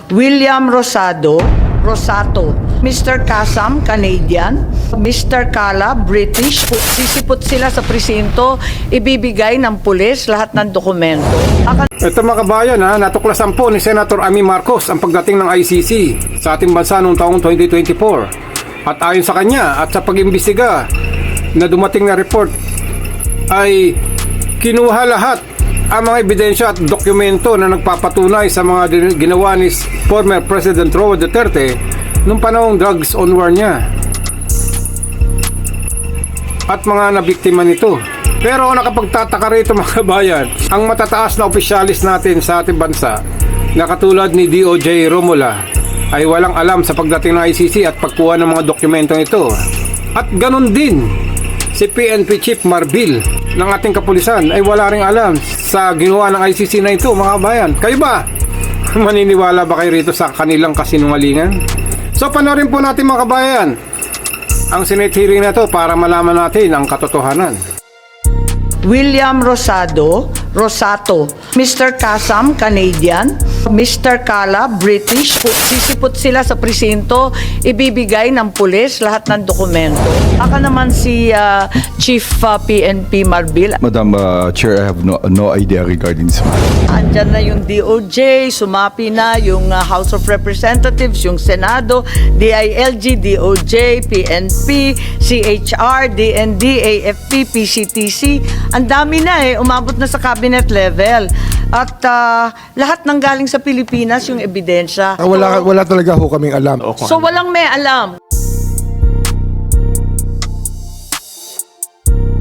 William Rosato, Mr. Kasam, Canadian, Mr. Kala, British. Sisipot sila sa presinto, ibibigay ng pulis lahat ng dokumento. Ito mga kabayan, natuklasan po ni Senator Amy Marcos ang pagdating ng ICC sa ating bansa noong taong 2024. At ayon sa kanya at sa pag-imbestiga na dumating na report ay kinuha lahat ang mga ebidensya at dokumento na nagpapatunay sa mga ginawa ni former President Roa Duterte nung panahong drugs on war niya at mga nabiktima nito. Pero nakapagtataka rito mga kabayan, ang matataas na opisyalis natin sa ating bansa na katulad ni DOJ Romulo ay walang alam sa pagdating ng ICC at pagkuha ng mga dokumentong ito. At ganun din si PNP Chief Marbil ng ating kapulisan ay wala ring alam sa ginawa ng ICC na ito mga kabayan. Kayo ba? Maniniwala ba kayo rito sa kanilang kasinungalingan? So panoorin po natin mga kabayan ang Senate hearing na to para malaman natin ang katotohanan. William Rosato, Mr. Kasam, Canadian, Mr. Kala, British. Sisipot sila sa presinto, ibibigay ng pulis lahat ng dokumento. Aka naman si Chief PNP Marbil. Madam Chair, I have no idea regarding this matter. Andyan na yung DOJ, sumapi na yung House of Representatives, yung Senado, DILG, DOJ, PNP, CHR, DND, AFP, PCTC. Ang dami na umabot na sa cabinet level. At lahat ng galing sa Pilipinas yung ebidensya. Wala talaga ho kaming alam. So walang may alam.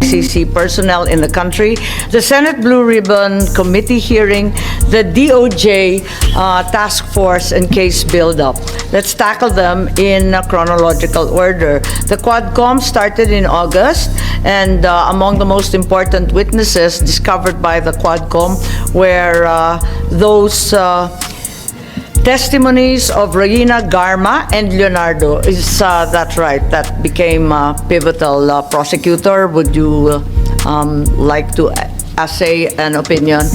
ICC personnel in the country, the Senate Blue Ribbon Committee hearing, the DOJ task force and case build-up. Let's tackle them in chronological order. The Quadcom started in August, and among the most important witnesses discovered by the Quadcom were those testimonies of Reina Garma and Leonardo. Is that right? That became pivotal. Prosecutor, would you like to assay an opinion?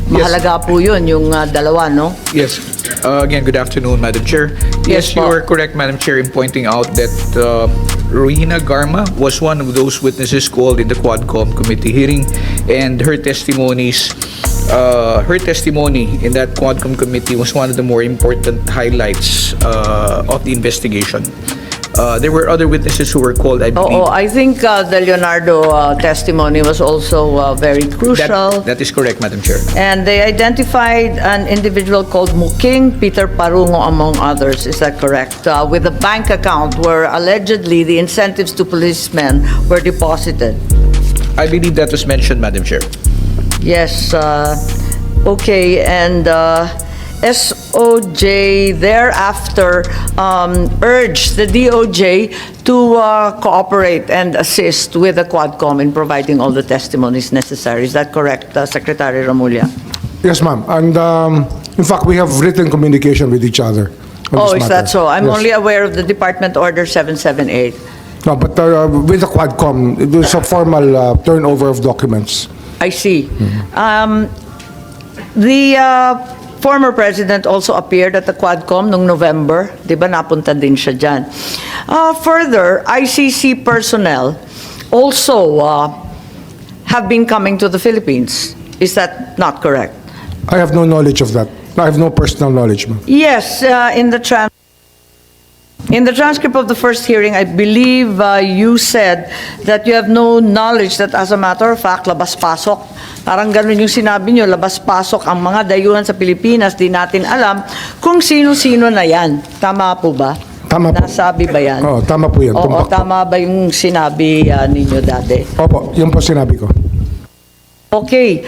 Mahalaga po yun, yung dalawa, no? Yes. Again, good afternoon, Madam Chair. Yes, Yes, you po. are correct, Madam Chair, in pointing out that Reina Garma was one of those witnesses called in the Quadcom committee hearing, and her testimony in that Quadcom committee was one of the more important highlights of the investigation. There were other witnesses who were called, I believe. I think the Leonardo testimony was also very crucial. That is correct, Madam Chair. And they identified an individual called Muking Peter Parungo, among others. Is that correct? With a bank account where allegedly the incentives to policemen were deposited. I believe that was mentioned, Madam Chair. Yes. Okay. And SOJ thereafter urged the DOJ to cooperate and assist with the Quadcom in providing all the testimonies necessary. Is that correct, Secretary Remulla? Yes, ma'am. And in fact, we have written communication with each other on Oh, this is matter. that so? I'm Yes. only aware of the Department Order 778. No, but with the Quadcom, it was a formal turnover of documents. I see. The former president also appeared at the Quadcom noong November. Di ba napunta din siya dyan. Further, ICC personnel also have been coming to the Philippines. Is that not correct? I have no knowledge of that. I have no personal knowledge, ma'am. Yes, in the transcript of the first hearing, I believe you said that you have no knowledge that, as a matter of fact, labas-pasok. Parang ganun yung sinabi nyo, labas-pasok ang mga dayuhan sa Pilipinas, di natin alam kung sino-sino na yan. Tama po ba? Tama po. Nasabi ba yan? Oo, tama po yan. Oo, Tumpak po. tama ba yung sinabi ninyo dati? Opo, yun po sinabi ko. Okay,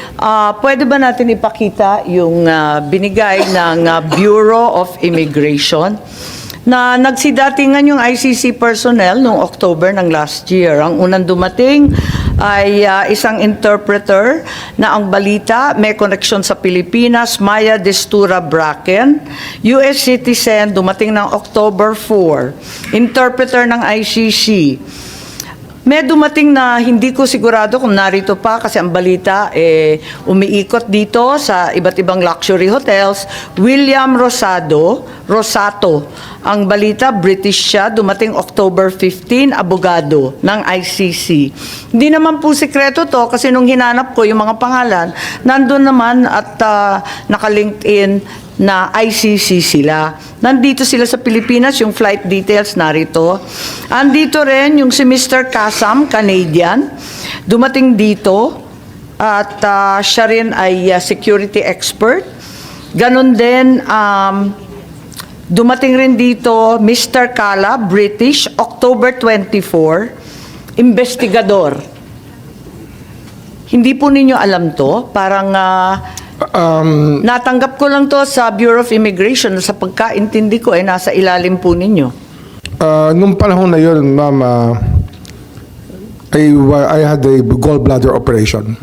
pwede ba natin ipakita yung binigay ng Bureau of Immigration na nagsidatingan yung ICC personnel noong October ng last year. Ang unang dumating ay isang interpreter na ang balita may koneksyon sa Pilipinas, Maya Destura Bracken, US citizen, dumating ng October 4. Interpreter ng ICC. May dumating na hindi ko sigurado kung narito pa kasi ang balita umiikot dito sa iba't ibang luxury hotels. William Rosato, ang balita, British siya, dumating October 15, abogado ng ICC. Hindi naman po sikreto to kasi nung hinanap ko yung mga pangalan, nandun naman at naka-LinkedIn na ICC sila. Nandito sila sa Pilipinas, yung flight details narito. Andito rin yung si Mr. Kasam, Canadian, dumating dito at siya rin ay security expert. Ganon din, dumating rin dito Mr. Kala, British, October 24, investigador. Hindi po ninyo alam to, parang natanggap ko lang to sa Bureau of Immigration. Sa pagkaintindi ko ay nasa ilalim po ninyo. Nung panahon na yun, ma'am, I had a gallbladder operation.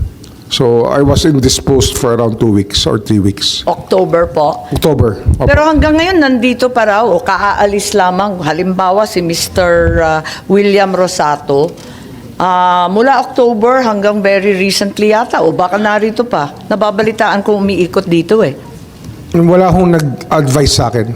So I was indisposed for around 2 weeks or 3 weeks. October po. October. Opo. Pero hanggang ngayon nandito pa raw o kaaalis lamang. Halimbawa si Mr. William Rosato. Mula October hanggang very recently yata o baka narito pa. Nababalitaan ko umiikot dito eh. Wala hong nag-advise sa akin.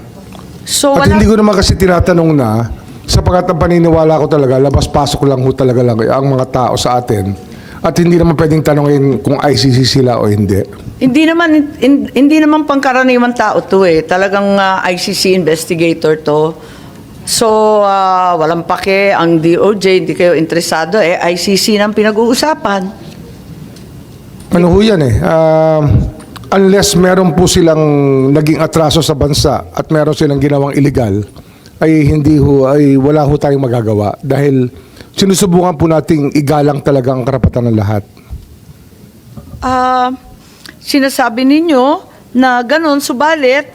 So At wala, hindi ko naman kasi tinatanong na, sapagkat ang paniniwala ko talaga, labas-pasok lang ho talaga lang ang mga tao sa atin. At hindi naman pwedeng tanongin kung ICC sila o hindi. hindi naman pangkaraniwang tao to eh. Talagang ICC investigator to. So, walang pake ang DOJ, hindi kayo interesado eh. ICC nang pinag-uusapan. Ano ho yan eh? Unless meron po silang naging atraso sa bansa at meron silang ginawang illegal, ay wala ho tayong magagawa dahil sinusubukan po nating igalang talaga ang karapatan ng lahat. Sinasabi ninyo na ganun, subalit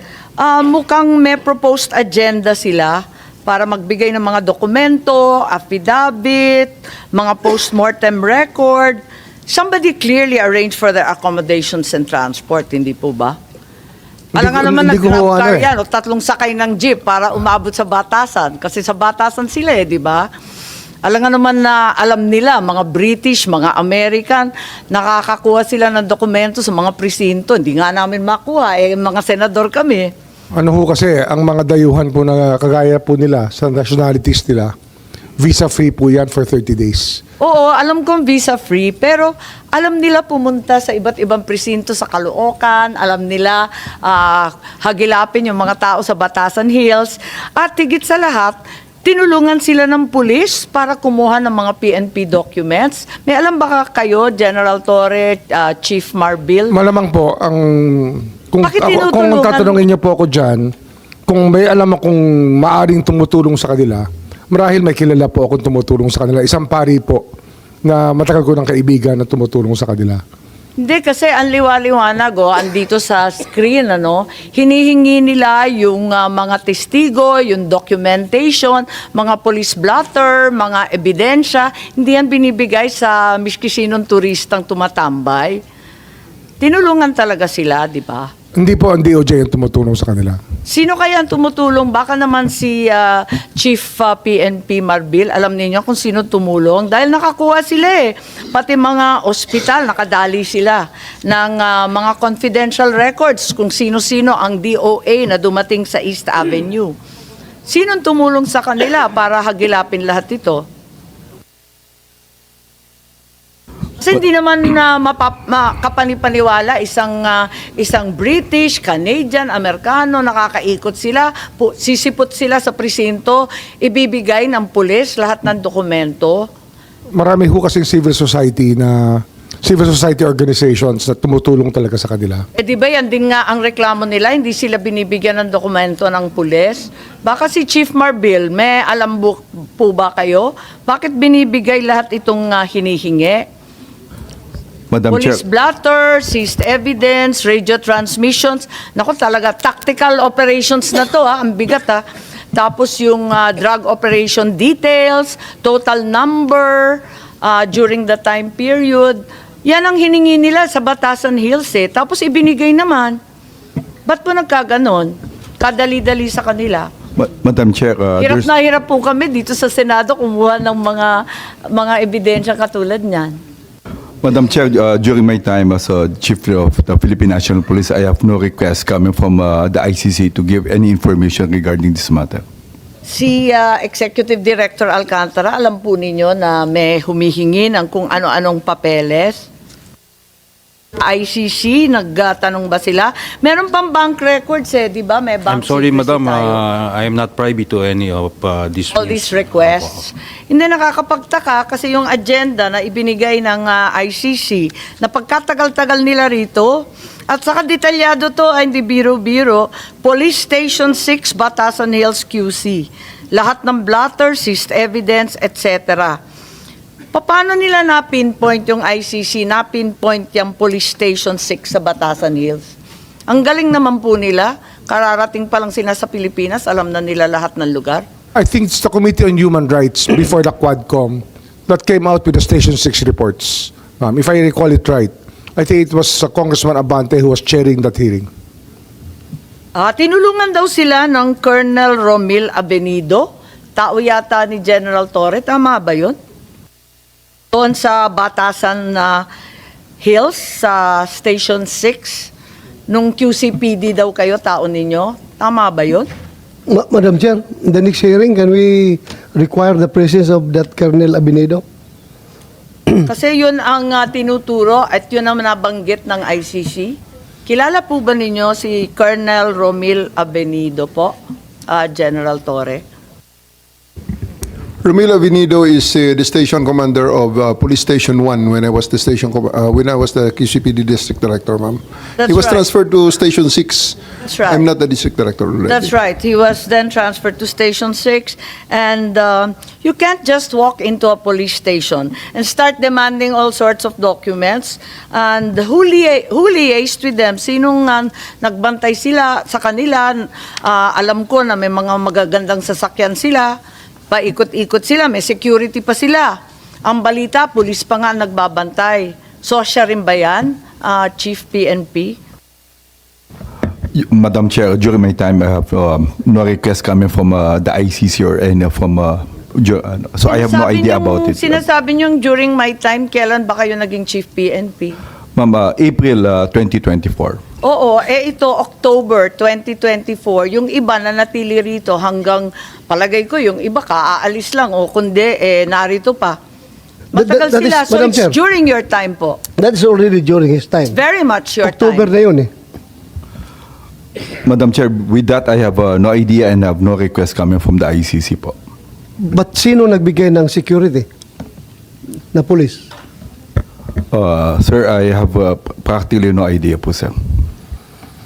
mukhang may proposed agenda sila para magbigay ng mga dokumento, affidavit, mga post-mortem record. Somebody clearly arranged for their accommodations and transport, hindi po ba? Alam nga naman hindi ko nag-grab ano car eh. yan o 3 sakay ng jeep para umabot sa batasan. Kasi sa batasan sila di ba? Alam nga naman na alam nila, mga British, mga American, nakakakuha sila ng dokumento sa mga presinto. Hindi nga namin makuha, mga senador kami. Ano ho kasi, ang mga dayuhan po na kagaya po nila sa nationalities nila, visa-free po yan for 30 days. Oo, alam kong visa-free, pero alam nila pumunta sa iba't ibang presinto sa Caloocan, alam nila hagilapin yung mga tao sa Batasan Hills, at higit sa lahat, tinulungan sila ng pulis para kumuha ng mga PNP documents. May alam ba kayo, General Torre, Chief Marbil? Malamang po, kung Bakit kung tinutulungan? tatanungin niyo po ako dyan, kung may alam akong maaring tumutulong sa kanila, marahil may kilala po akong tumutulong sa kanila. Isang pari po na matagal ko ng kaibigan na tumutulong sa kanila. Hindi, kasi ang liwaliwanag, andito sa screen, hinihingi nila yung mga testigo, yung documentation, mga police blotter, mga ebidensya. Hindi yan binibigay sa miski sinong turistang tumatambay. Tinulungan talaga sila, di ba? Hindi po ang DOJ ang tumutulong sa kanila. Sino kaya ang tumutulong? Baka naman si Chief PNP Marbil, alam niyo kung sino tumulong. Dahil nakakuha sila eh. Pati mga ospital, nakadali sila ng mga confidential records kung sino-sino ang DOA na dumating sa East Avenue. Sinong tumulong sa kanila para hagilapin lahat ito? Kasi hindi naman makapanipaniwala isang British, Canadian, Amerikano, nakakaikot sila, sisipot sila sa presinto, ibibigay ng pulis lahat ng dokumento. Marami ho kasing civil society organizations na tumutulong talaga sa kanila. Di ba yan din nga ang reklamo nila, hindi sila binibigyan ng dokumento ng pulis? Baka si Chief Marbil, may alam po ba kayo? Bakit binibigay lahat itong hinihingi? Madam Chair, Police blotter, seized evidence, radio transmissions. Naku, talaga, tactical operations na to, ang bigat Tapos yung drug operation details, total number during the time period. Yan ang hiningi nila sa Batasan Hills eh. Tapos ibinigay naman. Ba't po nagkaganon? Kadali-dali sa kanila. Madam Chair, Hirap there's, na hirap po kami dito sa Senado kumuha ng mga ebidensya katulad niyan. Madam Chair, during my time as Chief of the Philippine National Police, I have no request coming from the ICC to give any information regarding this matter. Si Executive Director Alcantara, alam po ninyo na may humihingi ng kung ano-anong papeles. ICC, nagtanong ba sila? Meron pang bank records di ba? May bank I'm sorry, secrecy madam. tayo. I am not privy to any of these. All these requests. Hindi nakakapagtaka kasi yung agenda na ibinigay ng ICC na pagkatagal-tagal nila rito at saka detalyado to ay hindi biro-biro, Police Station 6, Batasan Hills, QC. Lahat ng blotter, seized evidence, etc. Paano nila na-pinpoint yung ICC, na-pinpoint yung Police Station 6 sa Batasan Hills? Ang galing naman po nila, kararating pa lang sila sa Pilipinas, alam na nila lahat ng lugar. I think it's the Committee on Human Rights before the Quadcom that came out with the Station 6 reports. If I recall it right, I think it was Congressman Abante who was chairing that hearing. Tinulungan daw sila ng Colonel Romil Abenido, tao yata ni General Torre, tama ba yun? Doon sa Batasan Hills, sa Station 6, nung QCPD daw kayo, tao ninyo, tama ba yun? Madam Chair, in the next hearing, can we require the presence of that Colonel Abinedo? Kasi yun ang tinuturo at yun ang nabanggit ng ICC. Kilala po ba ninyo si Colonel Romil Abenido po, General Torre? Romil Avenido is the station commander of Police Station 1 when I was the QCPD district director, ma'am. That's He was right. transferred to Station 6. That's right. I'm not the district director already. That's right. He was then transferred to Station 6. And you can't just walk into a police station and start demanding all sorts of documents. And who liaised with them? Sinong nagbantay sila sa kanila? Alam ko na may mga magagandang sasakyan sila. Paikot-ikot sila. May security pa sila. Ang balita, police pa nga nagbabantay. So, siya rin ba yan, Chief PNP? Madam Chair, during my time, I have no request coming from the ICC or any from. So I have no idea about it. Sinasabi nyo during my time, kailan ba kayo naging Chief PNP? Ma'am, April 2024. Oo, ito October 2024, yung iba na natili rito hanggang palagay ko yung iba aalis lang o kundi narito pa. Matagal That sila. is- So Madam it's Chair. during your time po. That is already during his time. Very much your October time. na yun Madam Chair, with that, I have no idea and have no request coming from the ICC po. But sino nagbigay ng security? Na police? Sir, I have practically no idea po, sir.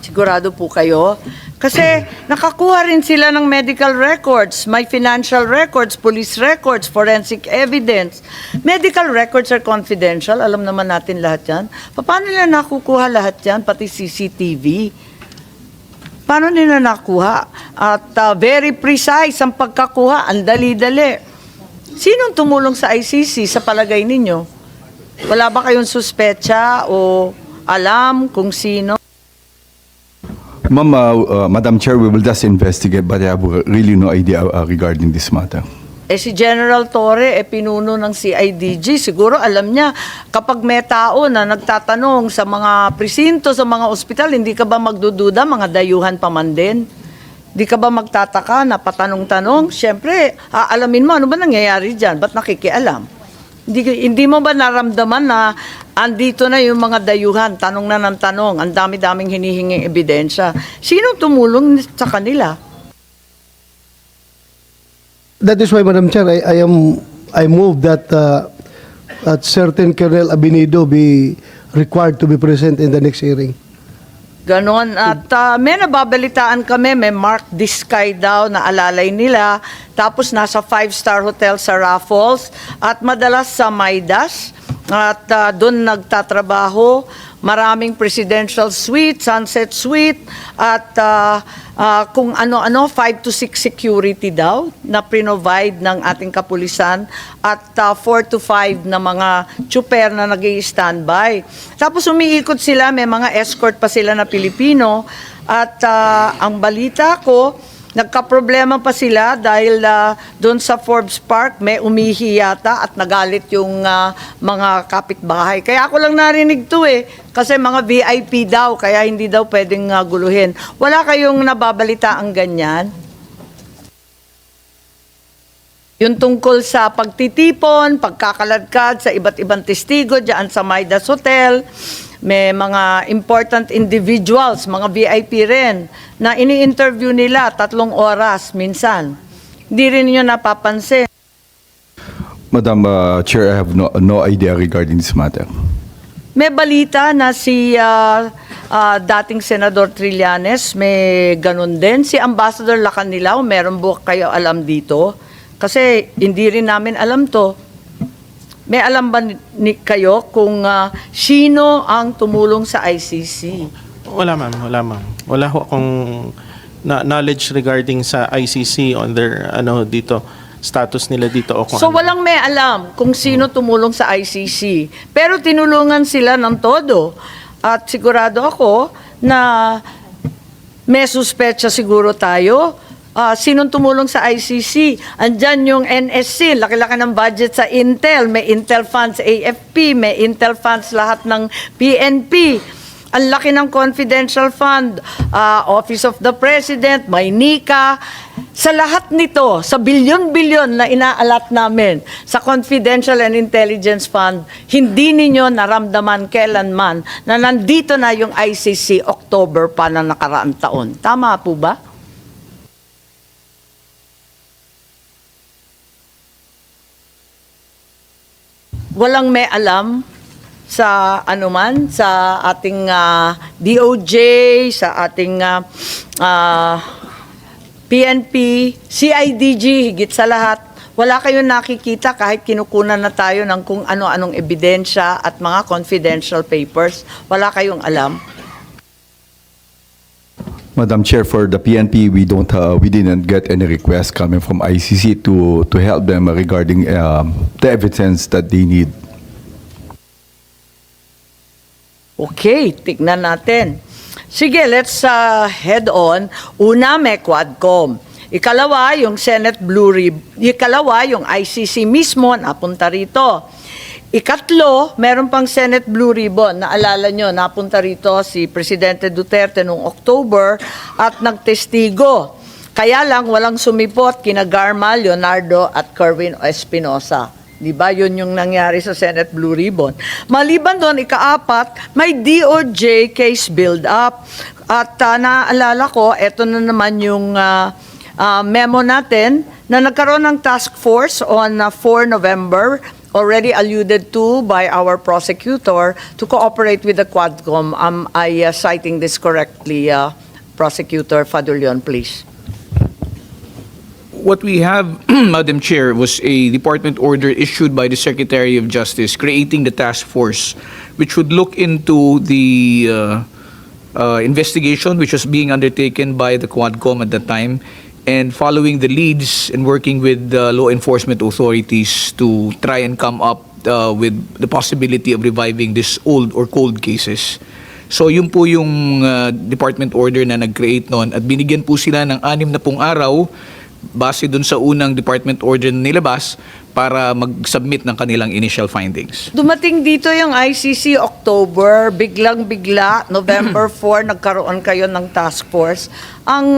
Sigurado po kayo? Kasi nakakuha rin sila ng medical records, may financial records, police records, forensic evidence. Medical records are confidential, alam naman natin lahat yan. Paano nila nakukuha lahat yan, pati CCTV? Paano nila nakuha? At very precise ang pagkakuha, ang dali-dali. Sinong tumulong sa ICC sa palagay ninyo? Wala ba kayong suspecha o alam kung sino? Ma'am, Madam Chair, we will just investigate, but I have really no idea regarding this matter. Si General Torre, pinuno ng CIDG. Siguro alam niya, kapag may tao na nagtatanong sa mga presinto, sa mga ospital, hindi ka ba magdududa, mga dayuhan pa man din? Hindi ka ba magtataka na patanong-tanong? Siyempre, alamin mo, ano ba nangyayari dyan? Ba't nakikialam? Hindi mo ba naramdaman na andito na yung mga dayuhan, tanong na ng tanong, ang dami-daming hinihinging ebidensya. Sino tumulong sa kanila? That is why, Madam Chair, I move that certain Colonel Abinedo be required to be present in the next hearing. Ganon. At may nababalitaan kami, may Mark Diskay daw na alalay nila. Tapos nasa 5-star hotel sa Raffles at madalas sa Maidas. At doon nagtatrabaho. Maraming presidential suite, sunset suite. At kung ano-ano, 5 to 6 security daw na provide ng ating kapulisan. At 4 to 5 na mga tsuper na nag-i-standby. Tapos umiikot sila, may mga escort pa sila na Pilipino. At ang balita ko, Nagkaproblema pa sila dahil doon sa Forbes Park may umihi yata at nagalit yung mga kapitbahay. Kaya ako lang narinig to kasi mga VIP daw, kaya hindi daw pwedeng guluhin. Wala kayong nababalita ang ganyan? Yung tungkol sa pagtitipon, pagkakaladkad sa iba't ibang testigo dyan sa Midas Hotel, may mga important individuals, mga VIP rin, na ini-interview nila 3 oras minsan. Hindi rin nyo napapansin. Madam Chair, I have no idea regarding this matter. May balita na si dating Senador Trillanes, may ganun din. Si Ambassador Lacanilaw, meron ba kayo alam dito? Kasi hindi rin namin alam to. May alam ba kayo kung sino ang tumulong sa ICC? Wala ma'am, wala ma'am. Wala ho akong knowledge regarding sa ICC on their dito status nila dito o kung So walang may alam kung sino tumulong sa ICC. Pero tinulungan sila ng todo. At sigurado ako na may suspecha siguro tayo. Sinong tumulong sa ICC? Andyan yung NSC, laki-laki ng budget sa Intel, may Intel funds AFP, may Intel funds lahat ng PNP. Ang laki ng confidential fund, Office of the President, may NICA. Sa lahat nito, sa bilyon-bilyon na inaalat namin sa confidential and intelligence fund, hindi ninyo naramdaman kailanman na nandito na yung ICC October pa na nakaraang taon. Tama po ba? Walang may alam sa anuman, sa ating DOJ, sa ating PNP, CIDG, higit sa lahat. Wala kayong nakikita kahit kinukunan na tayo ng kung ano-anong ebidensya at mga confidential papers. Wala kayong alam. Madam Chair, for the PNP, we didn't get any requests coming from ICC to help them regarding the evidence that they need. Okay, tignan natin. Sige, let's head on. Una, may Quadcom. Ikalawa, yung Senate Blue Ribbon. Ikalawa, yung ICC mismo napunta rito. Ikatlo, meron pang Senate Blue Ribbon. Naalala nyo, napunta rito si Presidente Duterte noong October at nagtestigo. Kaya lang walang sumipot kina Garma, Leonardo at Kerwin Espinosa. Di ba? Yun yung nangyari sa Senate Blue Ribbon. Maliban doon, ikaapat, may DOJ case build-up. At naalala ko, eto na naman yung memo natin na nagkaroon ng task force on 4 November, already alluded to by our prosecutor, to cooperate with the Quadcom. Am I citing this correctly, Prosecutor Fadulion, please? What we have, Madam Chair, was a department order issued by the Secretary of Justice creating the task force which would look into the investigation which was being undertaken by the Quadcom at that time, and following the leads and working with the law enforcement authorities to try and come up with the possibility of reviving these old or cold cases. So yun po yung department order na nag-create noon, at binigyan po sila ng 6 na pong araw base dun sa unang department order na nilabas para mag-submit ng kanilang initial findings. Dumating dito yung ICC October, biglang-bigla, November 4, nagkaroon kayo ng task force. Ang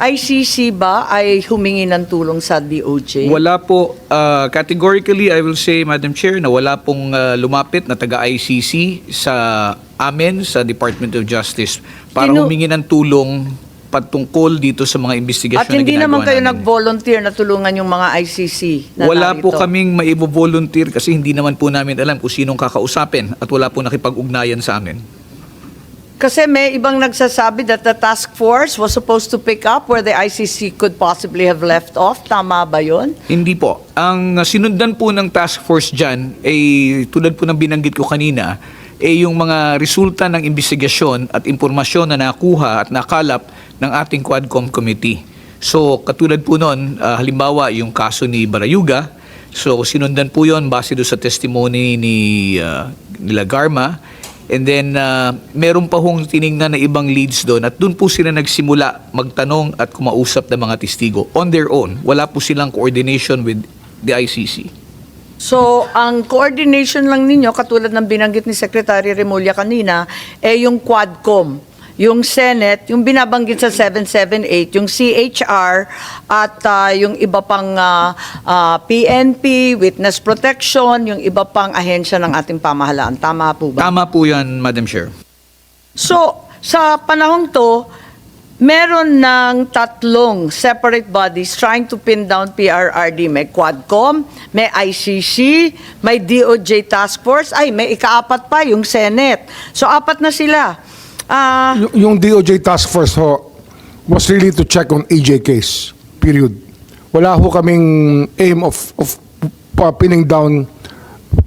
ICC ba ay humingi ng tulong sa DOJ? Wala po, categorically I will say, Madam Chair, na wala pong lumapit na taga-ICC sa amin, sa Department of Justice, para humingi ng tulong patungkol dito sa mga investigasyon na ginagawa namin. At hindi naman kayo nag-volunteer na tulungan yung mga ICC na wala narito? po kaming maibo-volunteer kasi hindi naman po namin alam kung sinong kakausapin, at wala po nakipag-ugnayan sa amin. Kasi may ibang nagsasabi that the task force was supposed to pick up where the ICC could possibly have left off. Tama ba yun? Hindi po. Ang sinundan po ng task force dyan, tulad po ng binanggit ko kanina, yung mga resulta ng investigasyon at impormasyon na nakuha at nakalap ng ating Quadcom Committee. So, katulad po nun, halimbawa, yung kaso ni Barayuga, so sinundan po yon base do sa testimony nila Garma, And then, meron pa hong tiningnan na ibang leads doon at doon po sila nagsimula magtanong at kumausap ng mga testigo on their own. Wala po silang coordination with the ICC. So, ang coordination lang ninyo, katulad ng binanggit ni Secretary Remulla kanina, yung Quadcom, yung Senate, yung binabanggit sa 778, yung CHR, at yung iba pang PNP, Witness Protection, yung iba pang ahensya ng ating pamahalaan. Tama po ba? Tama po yan, Madam Chair. So, sa panahong to, meron ng tatlong separate bodies trying to pin down PRRD. May Quadcom, may ICC, may DOJ Task Force, may ikaapat pa, yung Senate. So, apat na sila. Yung DOJ Task Force ho was really to check on EJ case, period. Wala ho kaming aim of pinning down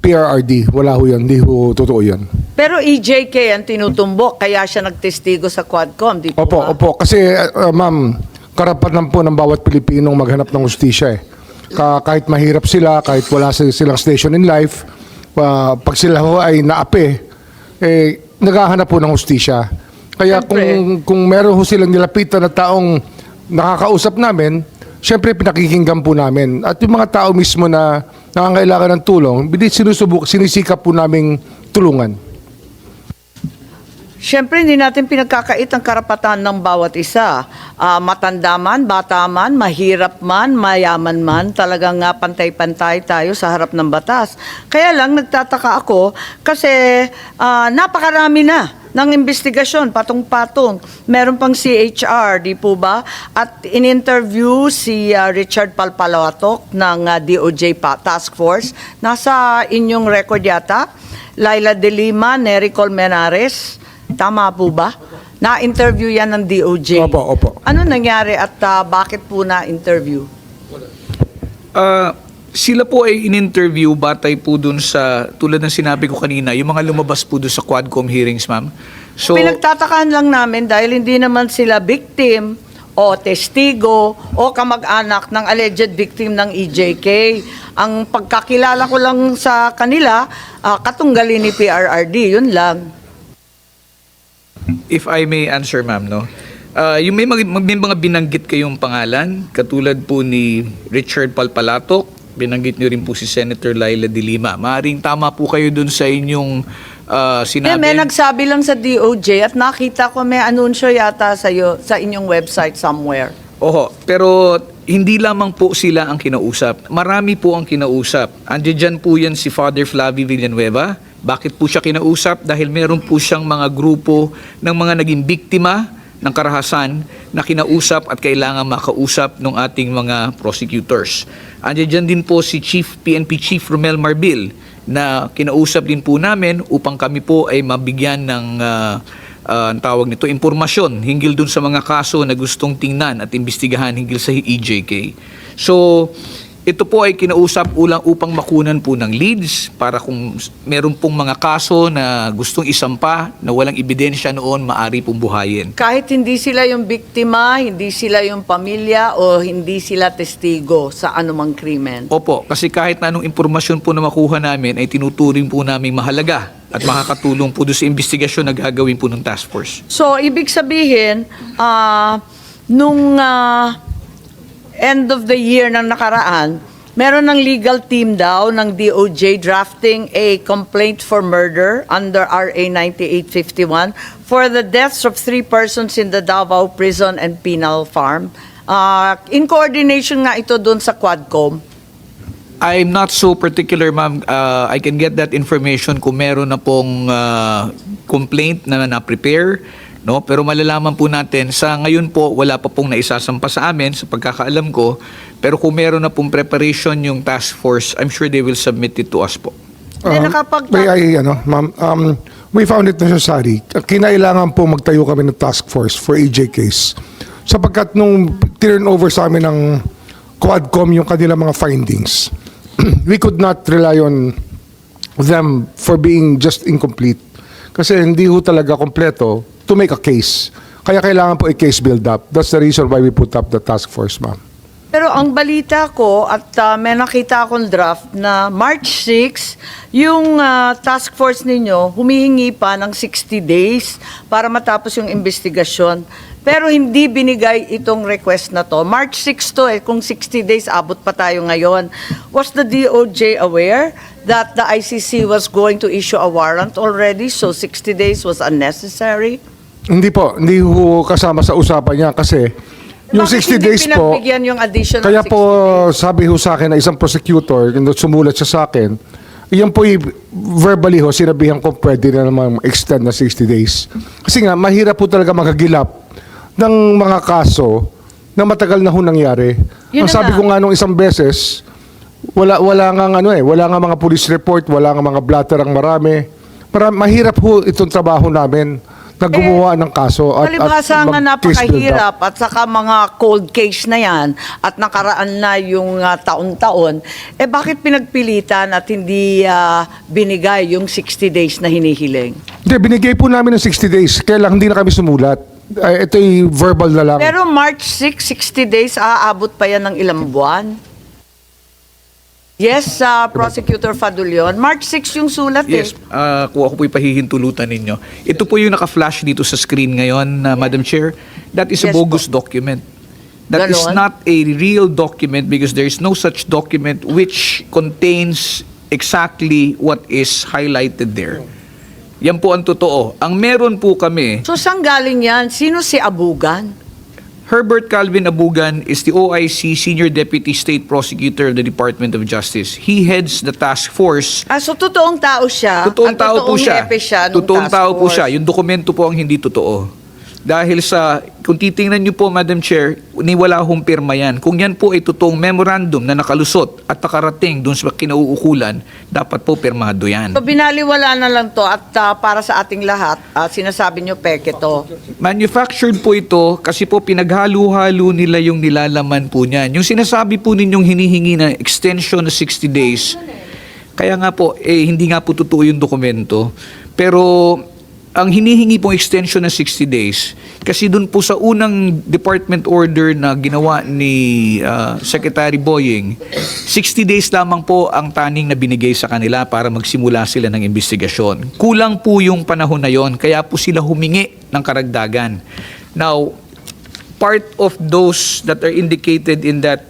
PRRD. Wala ho yan, hindi ho totoo yan. Pero EJK ang tinutumbok, kaya siya nagtestigo sa Quadcom, di po ba? Opo. Kasi, ma'am, karapatan po ng bawat Pilipinong maghanap ng hustisya eh. Kahit mahirap sila, kahit wala silang station in life, pag sila ho ay naapi, naghahanap po ng hustisya. Kaya kung meron ho silang nilapitan na taong nakakausap namin, syempre pinakikinggan po namin. At yung mga tao mismo na nangangailangan ng tulong, sinisikap po naming tulungan. Siyempre, hindi natin pinagkakait ang karapatan ng bawat isa. Matanda man, bata man, mahirap man, mayaman man, talagang pantay-pantay tayo sa harap ng batas. Kaya lang, nagtataka ako kasi napakarami na ng investigasyon, patong-patong. Meron pang CHR, di po ba? At in-interview si Richard Palpalawatok ng DOJ Task Force. Nasa inyong record yata. Laila De Lima, Nery Colmenares. Tama po ba? Na-interview yan ng DOJ. Opo. Ano nangyari at bakit po na-interview? Sila po ay in-interview batay po dun sa, tulad ng sinabi ko kanina, yung mga lumabas po dun sa Quadcom hearings, ma'am. So, Pinagtatakaan lang namin dahil hindi naman sila victim o testigo o kamag-anak ng alleged victim ng EJK. Ang pagkakilala ko lang sa kanila, katunggali ni PRRD, yun lang. if I may answer, ma'am, no? Yung may mga binanggit kayong pangalan, katulad po ni Richard Palpalatok, binanggit niyo rin po si Senator Laila De Lima. Maaring tama po kayo dun sa inyong sinabi. May nagsabi lang sa DOJ at nakita ko may anunsyo yata sa inyong website somewhere. Oho, pero hindi lamang po sila ang kinausap. Marami po ang kinausap. Andiyan dyan po yan si Father Flavie Villanueva. Bakit po siya kinausap? Dahil meron po siyang mga grupo ng mga naging biktima ng karahasan na kinausap at kailangan makausap ng ating mga prosecutors. Andiyan dyan din po si PNP Chief Romel Marbil na kinausap din po namin upang kami po ay mabigyan ng ang tawag nito, impormasyon hinggil dun sa mga kaso na gustong tingnan at imbestigahan hinggil sa EJK. So, ito po ay kinausap upang makunan po ng leads para kung meron pong mga kaso na gustong isampa na walang ebidensya noon, maari pong buhayin. Kahit hindi sila yung biktima, hindi sila yung pamilya o hindi sila testigo sa anumang krimen. Opo, kasi kahit na anong impormasyon po na makuha namin ay tinuturing po namin mahalaga at makakatulong po doon sa investigasyon na gagawin po ng task force. So, ibig sabihin, nung end of the year ng nakaraan, meron ng legal team daw ng DOJ drafting a complaint for murder under RA 9851 for the deaths of 3 persons in the Davao Prison and Penal Farm. In coordination nga ito doon sa Quadcom. I'm not so particular, ma'am. I can get that information kung meron na pong complaint na na-prepare. No? Pero malalaman po natin, sa ngayon po, wala pa pong naisasampa sa amin, sa pagkakaalam ko. Pero kung meron na pong preparation yung task force, I'm sure they will submit it to us po. Ma'am, we found it necessary. Kinailangan po magtayo kami ng task force for EJ case. Sapagkat nung turn over sa amin ng Quadcom yung kanilang mga findings, we could not rely on them for being just incomplete. Kasi hindi ho talaga kompleto to make a case. Kaya kailangan po i-case build up. That's the reason why we put up the task force, ma'am. Pero ang balita ko at may nakita akong draft na March 6, yung task force ninyo humihingi pa ng 60 days para matapos yung investigasyon. Pero hindi binigay itong request na to. March 6 to kung 60 days abot pa tayo ngayon. Was the DOJ aware that the ICC was going to issue a warrant already, so 60 days was unnecessary? Hindi po, hindi ho kasama sa usapan niya kasi yung Bakit 60 days hindi po, pinagbigyan yung additional kaya 60 po days? sabi ho sa akin na isang prosecutor, sumulat siya sa akin, iyan po verbally ho, sinabihan ko pwede na naman extend na 60 days. Kasi nga, mahirap po talaga makagilap ng mga kaso na matagal na ho nangyari. Yun Ang na sabi nga. ko nga nung isang beses, wala nga mga police report, wala nga mga blatter ang marami. Mahirap ho itong trabaho namin na gumawa ng kaso at Palibhasa nga mag-case build-up. napakahirap at saka mga cold case na yan at nakaraan na yung taon-taon, bakit pinagpilitan at hindi binigay yung 60 days na hinihiling? Hindi, binigay po namin ng 60 days. Kaya lang hindi na kami sumulat. Ito'y verbal na lang. Pero March 6, 60 days, aabot pa yan ng ilang buwan? Yes, Prosecutor Fadulion. March 6 yung sulat Yes, kung ako po'y pahihintulutan ninyo. Ito po yung naka-flash dito sa screen ngayon, Madam Chair. That is a Yes bogus document. That is Ganon? not a real document because there is no such document which contains exactly what is highlighted there. Yan po ang totoo. Ang meron po kami, So saan galing yan? Sino si Abugan? Herbert Calvin Abugan is the OIC Senior Deputy State Prosecutor of the Department of Justice. He heads the task force. So totoong tao siya? Totoong at tao po totoong siya. hepe siya nung Totoong task tao po force? siya. Yung dokumento po ang hindi totoo. Dahil sa, kung titingnan niyo po, Madam Chair, wala hong pirma yan. Kung yan po ay totoong memorandum na nakalusot at nakarating doon sa kinauukulan, dapat po pirmado yan. So binaliwala na lang to at para sa ating lahat, sinasabi nyo peke to. Manufactured po ito kasi po pinaghalo-halo nila yung nilalaman po niyan. Yung sinasabi po ninyong hinihingi na extension na 60 days, kaya nga po, hindi nga po totoo yung dokumento. Pero ang hinihingi pong extension na 60 days, kasi dun po sa unang department order na ginawa ni Secretary Boying, 60 days lamang po ang taning na binigay sa kanila para magsimula sila ng investigasyon. Kulang po yung panahon na yon, kaya po sila humingi ng karagdagan. Now, part of those that are indicated in that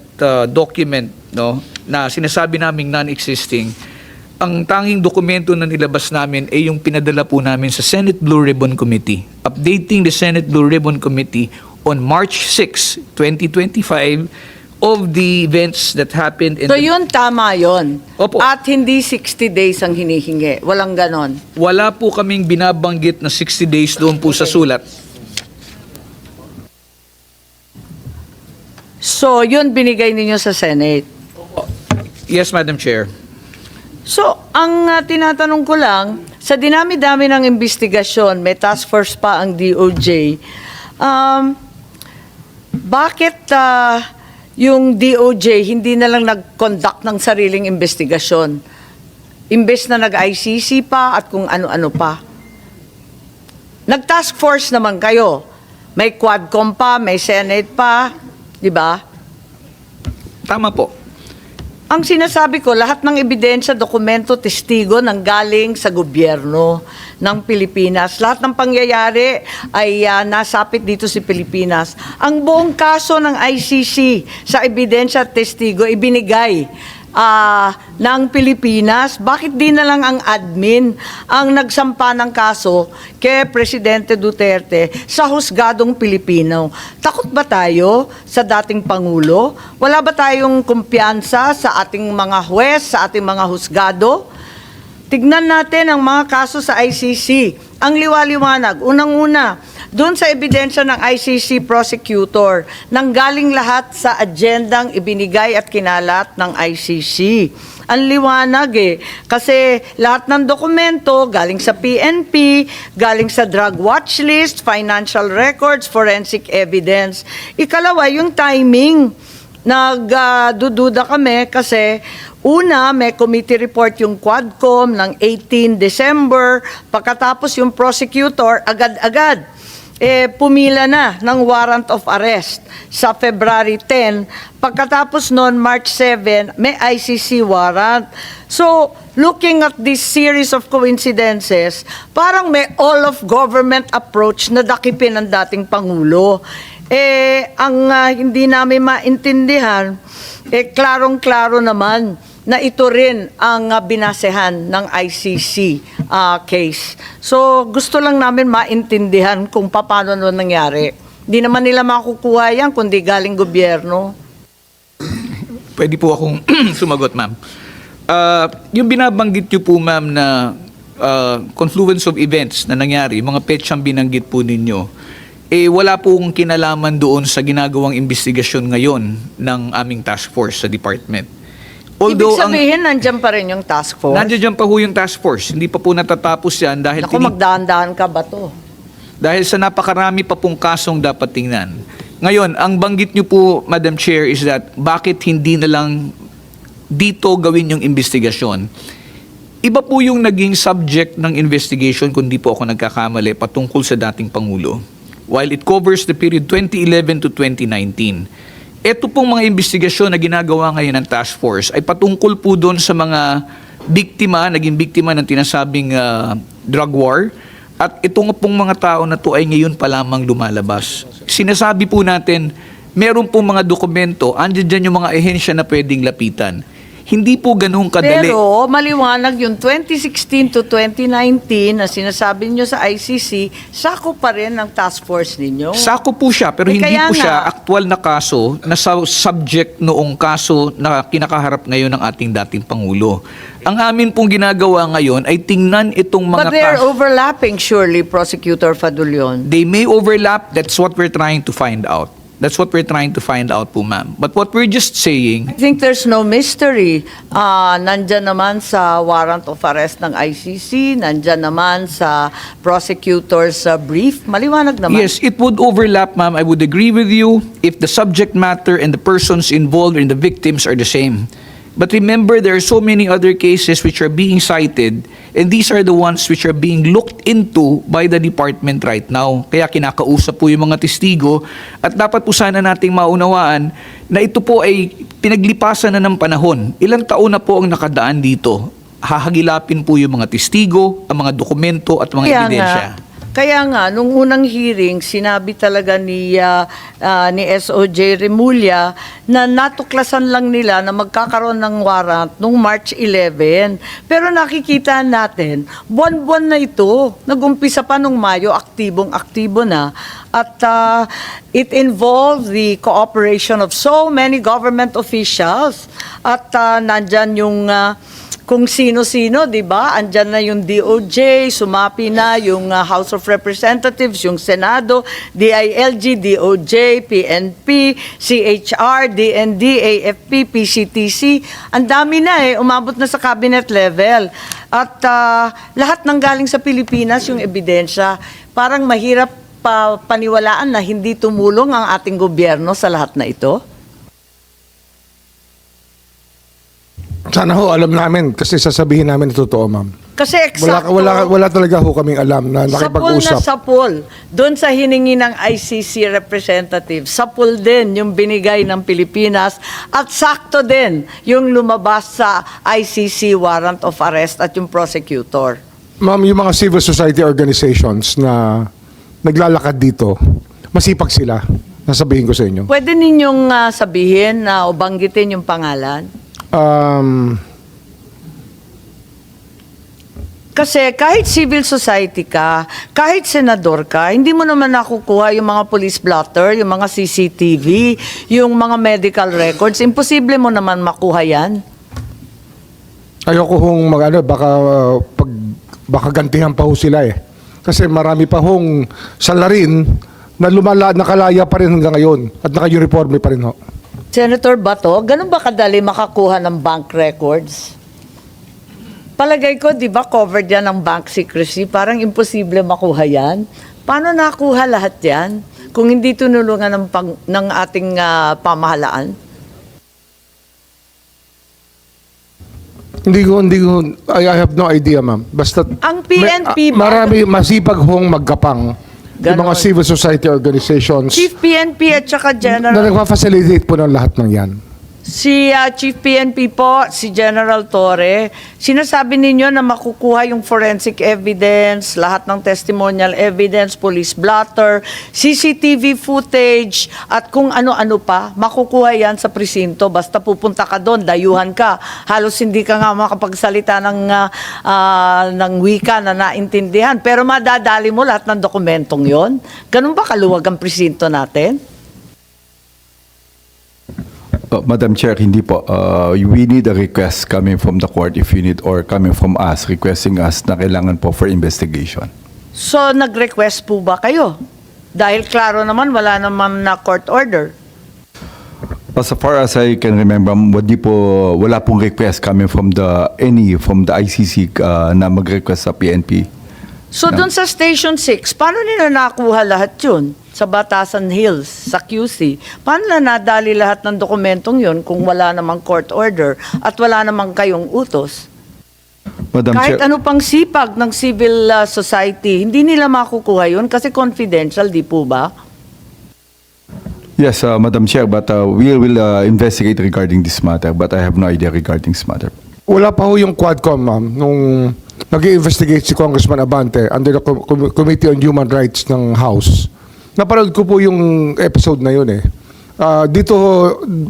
document, no, na sinasabi naming non-existing, ang tanging dokumento na nilabas namin ay yung pinadala po namin sa Senate Blue Ribbon Committee, updating the Senate Blue Ribbon Committee on March 6, 2025 of the events that happened in So yun, tama yun. Opo. At hindi 60 days ang hinihingi. Walang ganon. Wala po kaming binabanggit na 60 days doon po sa sulat. So yun binigay ninyo sa Senate. Yes, Madam Chair. So, ang tinatanong ko lang, sa dinami-dami ng investigasyon, may task force pa ang DOJ, bakit yung DOJ hindi na lang nag-conduct ng sariling investigasyon? Imbes na nag-ICC pa at kung ano-ano pa. Nag-task force naman kayo. May Quadcom pa, may Senate pa, di ba? Tama po. Ang sinasabi ko, lahat ng ebidensya, dokumento, testigo nanggaling sa gobyerno ng Pilipinas. Lahat ng pangyayari ay nasapit dito sa Pilipinas. Ang buong kaso ng ICC sa ebidensya at testigo ibinigay ng Pilipinas. Bakit di na lang ang admin ang nagsampa ng kaso kay Presidente Duterte sa husgadong Pilipino? Takot ba tayo sa dating Pangulo? Wala ba tayong kumpiyansa sa ating mga huwes, sa ating mga husgado? Tignan natin ang mga kaso sa ICC. Ang liwaliwanag, unang-una, doon sa ebidensya ng ICC prosecutor, nanggaling lahat sa agendang ibinigay at kinalat ng ICC. Ang liwanag kasi lahat ng dokumento galing sa PNP, galing sa drug watch list, financial records, forensic evidence. Ikalawa, yung timing. Nagdududa kami kasi una, may committee report yung Quadcom ng 18 December, pagkatapos yung prosecutor, agad-agad pumila na ng warrant of arrest sa February 10. Pagkatapos noon, March 7, may ICC warrant. So, looking at this series of coincidences, parang may all-of-government approach na dakipin ng dating Pangulo. Ang hindi namin maintindihan, klarong-klaro naman na ito rin ang binasehan ng ICC case. So, gusto lang namin maintindihan kung paano nangyari. Hindi naman nila makukuha yan kundi galing gobyerno. Pwede po akong sumagot, ma'am. Yung binabanggit niyo po, ma'am, na confluence of events na nangyari, mga petsang binanggit po ninyo, wala pong kinalaman doon sa ginagawang investigasyon ngayon ng aming task force sa department. Ibig sabihin, nandyan pa rin yung task force? Nandiyan pa po yung task force. Hindi pa po natatapos yan dahil... Naku, magdahan-dahan ka ba to? Dahil sa napakarami pa pong kasong dapat tingnan. Ngayon, ang banggit niyo po, Madam Chair, is that bakit hindi na lang dito gawin yung investigasyon? Iba po yung naging subject ng investigation, kung di po ako nagkakamali, patungkol sa dating Pangulo. While it covers the period 2011 to 2019. Ito pong mga investigasyon na ginagawa ngayon ng task force ay patungkol po doon sa mga biktima, naging biktima ng tinasabing drug war. At itong pong mga tao na to ay ngayon pa lamang lumalabas. Sinasabi po natin, meron pong mga dokumento, andyan dyan yung mga ehensya na pwedeng lapitan. Hindi po ganun kadali. Pero maliwanag yung 2016 to 2019 na sinasabi nyo sa ICC, sako pa rin ng task force ninyo. Sako po siya, pero hindi kaya po siya nga, aktual na kaso na subject noong kaso na kinakaharap ngayon ng ating dating Pangulo. Ang amin pong ginagawa ngayon ay tingnan itong mga but they're overlapping surely, Prosecutor Fadulion. They may overlap, that's what we're trying to find out. That's what we're trying to find out po, ma'am. But what we're just saying... I think there's no mystery. Nandyan naman sa warrant of arrest ng ICC, nandyan naman sa prosecutor's brief. Maliwanag naman. Yes, it would overlap, ma'am. I would agree with you if the subject matter and the persons involved and the victims are the same. But remember, there are so many other cases which are being cited, and these are the ones which are being looked into by the department right now. Kaya kinakausap po yung mga testigo, at dapat po sana nating maunawaan na ito po ay pinaglipasan na ng panahon. Ilang taon na po ang nakadaan dito. Hahagilapin po yung mga testigo, ang mga dokumento at mga ebidensya. Kaya nga, nung unang hearing, sinabi talaga ni SOJ Remulla na natuklasan lang nila na magkakaroon ng warrant nung March 11. Pero nakikita natin, buwan-buwan na ito. Nag-umpisa pa nung Mayo, aktibong-aktibo na. At it involved the cooperation of so many government officials. At nandyan yung... kung sino-sino, di ba? Andyan na yung DOJ, sumapi na yung House of Representatives, yung Senado, DILG, DOJ, PNP, CHR, DND, AFP, PCTC. Ang dami na umabot na sa cabinet level. At lahat ng galing sa Pilipinas, yung ebidensya, parang mahirap paniwalaan na hindi tumulong ang ating gobyerno sa lahat na ito. Sana ho, alam namin kasi sasabihin namin na totoo, ma'am. Kasi eksakto. Wala talaga ho kaming alam na nakipag-usap. Sapul. Doon sa hiningi ng ICC representative, sapul din yung binigay ng Pilipinas at sakto din yung lumabas sa ICC warrant of arrest at yung prosecutor. Ma'am, yung mga civil society organizations na naglalakad dito, masipag sila. Nasabihin ko sa inyo. Pwede ninyong sabihin o banggitin yung pangalan? Kasi kahit civil society ka, kahit senador ka, hindi mo naman nakukuha yung mga police blotter, yung mga CCTV, yung mga medical records. Imposible mo naman makuha yan. Ayoko hong baka gantihan pa ho sila Kasi marami pa hong salarin na nakalaya pa rin hanggang ngayon at naka-uniforme pa rin ho. Senator Bato, ganun ba kadali makakuha ng bank records? Palagay ko, di ba, covered yan ng bank secrecy? Parang imposible makuha yan. Paano nakuha lahat yan kung hindi tunulungan ng ating pamahalaan? Hindi ko, I have no idea, ma'am. Basta Ang PNP marami masipag hong magkapang yung mga Ganon. civil society organizations Chief PNP at saka na General. nagpa-facilitate po ng lahat ng yan. Si Chief PNP po, si General Torre, sinasabi ninyo na makukuha yung forensic evidence, lahat ng testimonial evidence, police blotter, CCTV footage, at kung ano-ano pa, makukuha yan sa presinto. Basta pupunta ka doon, dayuhan ka. Halos hindi ka nga makapagsalita ng wika na naintindihan. Pero madadali mo lahat ng dokumentong yon. Ganun ba kaluwag ang presinto natin? Madam Chair, hindi po. We need a request coming from the court if you need, or coming from us, requesting us na kailangan po for investigation. So, nag-request po ba kayo? Dahil klaro naman, wala naman na court order. As far as I can remember, wala pong request coming from the ICC na mag-request sa PNP. So, dun sa Station 6, paano nila nakuha lahat yun? Sa Batasan Hills, sa QC. Paano na nadali lahat ng dokumentong yun kung wala namang court order at wala namang kayong utos? Madam Kahit Chair, ano pang sipag ng civil society, hindi nila makukuha yun kasi confidential, di po ba? yes, Madam Chair, but we will investigate regarding this matter, but I have no idea regarding this matter. Wala pa ho yung Quadcom, ma'am, nung nag-i-investigate si Congressman Abante under the Committee on Human Rights ng House. Napanood ko po yung episode na yun eh. Dito,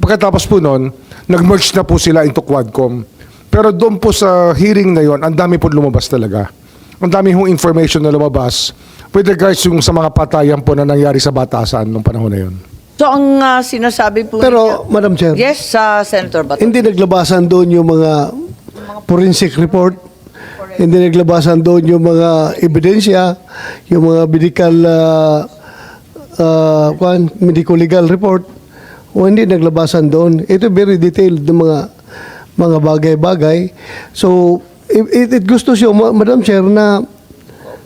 pagkatapos po nun, nag-merge na po sila into Quadcom. Pero doon po sa hearing na yun, ang dami po lumabas talaga. Ang dami hong information na lumabas with regards yung sa mga patayan po na nangyari sa Batasan nung panahon na yun. So, ang sinasabi po Pero, Madam Chair, yes, Senator Bato. hindi naglabasan doon yung mga forensic report, hindi naglabasan doon yung mga ebidensya, yung mga medical legal report, o hindi naglabasan doon. Ito very detailed ng mga bagay-bagay. So, it gusto siya, Madam Chair, na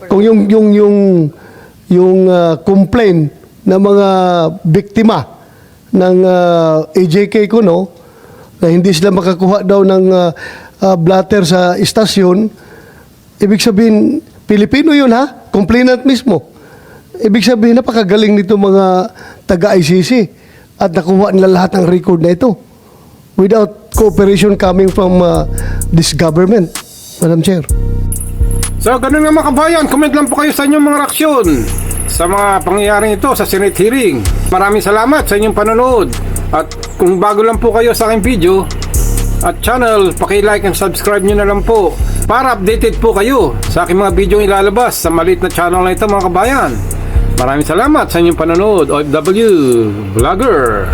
kung yung complaint ng mga biktima ng AJK Kuno na hindi sila makakuha daw ng blatter sa istasyon, ibig sabihin, Pilipino yun ha? Complainant mismo. Ibig sabihin, napakagaling nito mga taga-ICC at nakuha nila lahat ng record na ito without cooperation coming from this government, Madam Chair. So, ganun nga mga kabayan, comment lang po kayo sa inyong mga reaksyon sa mga pangyayaring ito sa Senate hearing. Maraming salamat sa inyong panonood. At kung bago lang po kayo sa aking video at channel, paki-like and subscribe nyo na lang po para updated po kayo sa aking mga video ilalabas sa maliit na channel na ito mga kabayan. Maraming salamat sa inyong panonood, OFW Vlogger.